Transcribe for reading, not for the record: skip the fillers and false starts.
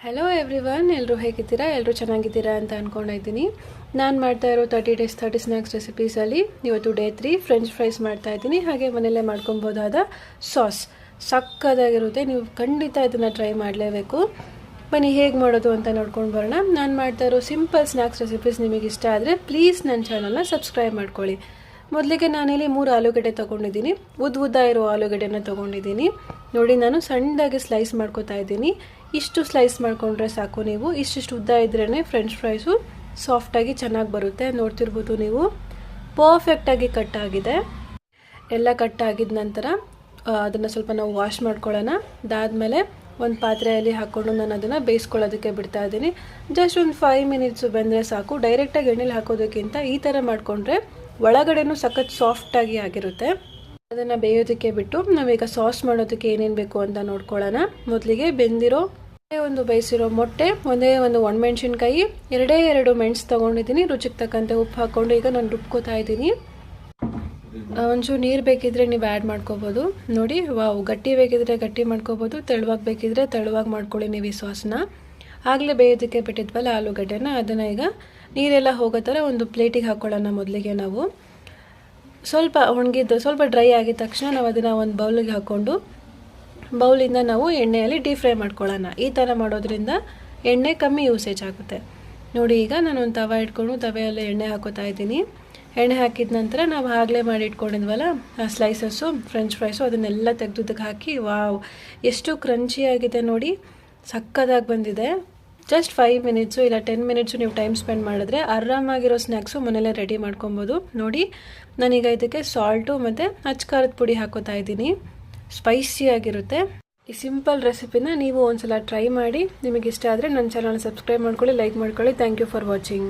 Hello everyone, ಎಲ್ಲರೂ ಹೇಗಿದ್ದೀರಾ? ಎಲ್ಲರೂ ಚೆನ್ನಾಗಿದ್ದೀರಾ ಅಂತ ಅಂದ್ಕೊಂಡಿದ್ದೀನಿ. ನಾನು ಮಾಡ್ತಾ ಇರೋ 30 days 30 ಸ್ನ್ಯಾಕ್ಸ್ ರೆಸಿಪೀಸಲ್ಲಿ ಇವತ್ತು ಡೇ 3 ಫ್ರೆಂಚ್ ಫ್ರೈಸ್ ಮಾಡ್ತಾ ಇದ್ದೀನಿ. ಹಾಗೆ ಮನೆಯಲ್ಲೇ ಮಾಡ್ಕೊಬೋದಾದ ಸಾಸ್ ಸಕ್ಕದಾಗಿರುತ್ತೆ. ನೀವು ಖಂಡಿತ ಇದನ್ನು ಟ್ರೈ ಮಾಡಲೇಬೇಕು. ಬನ್ನಿ ಹೇಗೆ ಮಾಡೋದು ಅಂತ ನೋಡ್ಕೊಂಡು ಬರೋಣ. ನಾನು ಮಾಡ್ತಾ ಇರೋ ಸಿಂಪಲ್ ಸ್ನ್ಯಾಕ್ಸ್ ರೆಸಿಪೀಸ್ ನಿಮಗೆ ಇಷ್ಟ ಆದರೆ ಪ್ಲೀಸ್ ನನ್ನ ಚಾನಲ್ನ ಸಬ್ಸ್ಕ್ರೈಬ್ ಮಾಡ್ಕೊಳ್ಳಿ. ಮೊದಲಿಗೆ ನಾನಿಲ್ಲಿ 3 ಆಲೂಗಡ್ಡೆ ತೊಗೊಂಡಿದ್ದೀನಿ. ಉದ್ದ ಇರೋ ಆಲೂಗಡ್ಡೆನ ತೊಗೊಂಡಿದ್ದೀನಿ. ನೋಡಿ, ನಾನು ಸಣ್ಣದಾಗಿ ಸ್ಲೈಸ್ ಮಾಡ್ಕೊತಾ ಇದ್ದೀನಿ. ಇಷ್ಟು ಸ್ಲೈಸ್ ಮಾಡಿಕೊಂಡ್ರೆ ಸಾಕು. ನೀವು ಇಷ್ಟಿಷ್ಟು ಉದ್ದ ಇದ್ರೇ ಫ್ರೆಂಚ್ ಫ್ರೈಸು ಸಾಫ್ಟಾಗಿ ಚೆನ್ನಾಗಿ ಬರುತ್ತೆ. ನೋಡ್ತಿರ್ಬೋದು ನೀವು, ಪರ್ಫೆಕ್ಟಾಗಿ ಕಟ್ ಆಗಿದೆ. ಎಲ್ಲ ಕಟ್ ಆಗಿದ ನಂತರ ಅದನ್ನು ಸ್ವಲ್ಪ ನಾವು ವಾಶ್ ಮಾಡ್ಕೊಳ್ಳೋಣ. ಅದಾದಮೇಲೆ ಒಂದು ಪಾತ್ರೆಯಲ್ಲಿ ಹಾಕ್ಕೊಂಡು ನಾನು ಅದನ್ನು ಬೇಯಿಸ್ಕೊಳ್ಳೋದಕ್ಕೆ ಬಿಡ್ತಾ ಇದ್ದೀನಿ. ಜಸ್ಟ್ ಒಂದು 5 minutes ಬೆಂದರೆ ಸಾಕು. ಡೈರೆಕ್ಟಾಗಿ ಎಣ್ಣೆಲಿ ಹಾಕೋದಕ್ಕಿಂತ ಈ ಥರ ಮಾಡಿಕೊಂಡ್ರೆ ಒಳಗಡೆನೂ ಸಖತ್ ಸಾಫ್ಟಾಗಿ ಆಗಿರುತ್ತೆ. ಅದನ್ನು ಬೇಯೋದಕ್ಕೆ ಬಿಟ್ಟು ನಾವೀಗ ಸಾಸ್ ಮಾಡೋದಕ್ಕೆ ಏನೇನು ಬೇಕು ಅಂತ ನೋಡ್ಕೊಳ್ಳೋಣ. ಮೊದಲಿಗೆ ಬೆಂದಿರೋ ಒಂದು ಬೇಯಿಸಿರೋ ಮೊಟ್ಟೆ, ಒಂದೇ ಒಂದು ಒಣಮೆಣಸಿನ್ಕಾಯಿ, 2 ಮೆಣಸು ತೊಗೊಂಡಿದ್ದೀನಿ. ರುಚಿಗೆ ತಕ್ಕಂತೆ ಉಪ್ಪು ಹಾಕ್ಕೊಂಡು ಈಗ ನಾನು ರುಬ್ಕೋತಾ ಇದ್ದೀನಿ. ಒಂಚೂರು ನೀರು ಬೇಕಿದ್ರೆ ನೀವು ಆ್ಯಡ್ ಮಾಡ್ಕೋಬೋದು. ನೋಡಿ, ಗಟ್ಟಿ ಬೇಕಿದ್ರೆ ಗಟ್ಟಿ ಮಾಡ್ಕೋಬೋದು, ತೆಳುವಾಗಿ ಬೇಕಿದ್ರೆ ತೆಳುವಾಗಿ ಮಾಡ್ಕೊಳ್ಳಿ ನೀವು ಈ ಸಾಸನ್ನ. ಆಗಲೇ ಬೇಯೋದಕ್ಕೆ ಬಿಟ್ಟಿದ್ವಲ್ಲ ಆಲೂಗಡ್ಡೆನ, ಅದನ್ನು ಈಗ ನೀರೆಲ್ಲ ಹೋಗೋ ಥರ ಒಂದು ಪ್ಲೇಟಿಗೆ ಹಾಕ್ಕೊಳ್ಳೋಣ. ಮೊದಲಿಗೆ ನಾವು ಸ್ವಲ್ಪ ಒಣಗಿದ್ದು ಸ್ವಲ್ಪ ಡ್ರೈ ಆಗಿದ ತಕ್ಷಣ ನಾವು ಅದನ್ನು ಒಂದು ಬೌಲಿಗೆ ಹಾಕ್ಕೊಂಡು ಬೌಲಿಂದ ನಾವು ಎಣ್ಣೆಯಲ್ಲಿ ಡೀಪ್ ಫ್ರೈ ಮಾಡ್ಕೊಳ್ಳೋಣ. ಈ ಥರ ಮಾಡೋದ್ರಿಂದ ಎಣ್ಣೆ ಕಮ್ಮಿ ಯೂಸೇಜ್ ಆಗುತ್ತೆ. ನೋಡಿ, ಈಗ ನಾನು ಒಂದು ತವ ಇಟ್ಕೊಂಡು ತವೆಯಲ್ಲಿ ಎಣ್ಣೆ ಹಾಕೋತಾ ಇದ್ದೀನಿ. ಎಣ್ಣೆ ಹಾಕಿದ ನಂತರ ನಾವು ಆಗಲೇ ಮಾಡಿ ಇಟ್ಕೊಂಡಿದ್ವಲ್ಲ ಆ ಸ್ಲೈಸಸ್ಸು ಫ್ರೆಂಚ್ ಫ್ರೈಸು ಅದನ್ನೆಲ್ಲ ತೆಗೆದುದಕ್ಕೆ ಹಾಕಿ, ಎಷ್ಟು ಕ್ರಂಚಿಯಾಗಿದೆ ನೋಡಿ, ಸಕ್ಕದಾಗಿ ಬಂದಿದೆ. ಜಸ್ಟ್ 5 minutes ಇಲ್ಲ 10 minutes ನೀವು ಟೈಮ್ ಸ್ಪೆಂಡ್ ಮಾಡಿದ್ರೆ ಆರಾಮಾಗಿರೋ ಸ್ನ್ಯಾಕ್ಸು ಮನೇಲೇ ರೆಡಿ ಮಾಡ್ಕೊಬೋದು. ನೋಡಿ, ನಾನೀಗ ಇದಕ್ಕೆ ಸಾಲ್ಟು ಮತ್ತು ಅಚ್ಕಾರದ ಪುಡಿ ಹಾಕೋತಾ ಇದ್ದೀನಿ. ಸ್ಪೈಸಿಯಾಗಿರುತ್ತೆ. ಈ ಸಿಂಪಲ್ ರೆಸಿಪಿನ ನೀವು ಒಂದ್ಸಲ ಟ್ರೈ ಮಾಡಿ. ನಿಮಗೆ ಇಷ್ಟ ಆದರೆ ನನ್ನ ಚಾನಲ್ ಸಬ್ಸ್ಕ್ರೈಬ್ ಮಾಡ್ಕೊಳ್ಳಿ, ಲೈಕ್ ಮಾಡ್ಕೊಳ್ಳಿ. Thank you for watching.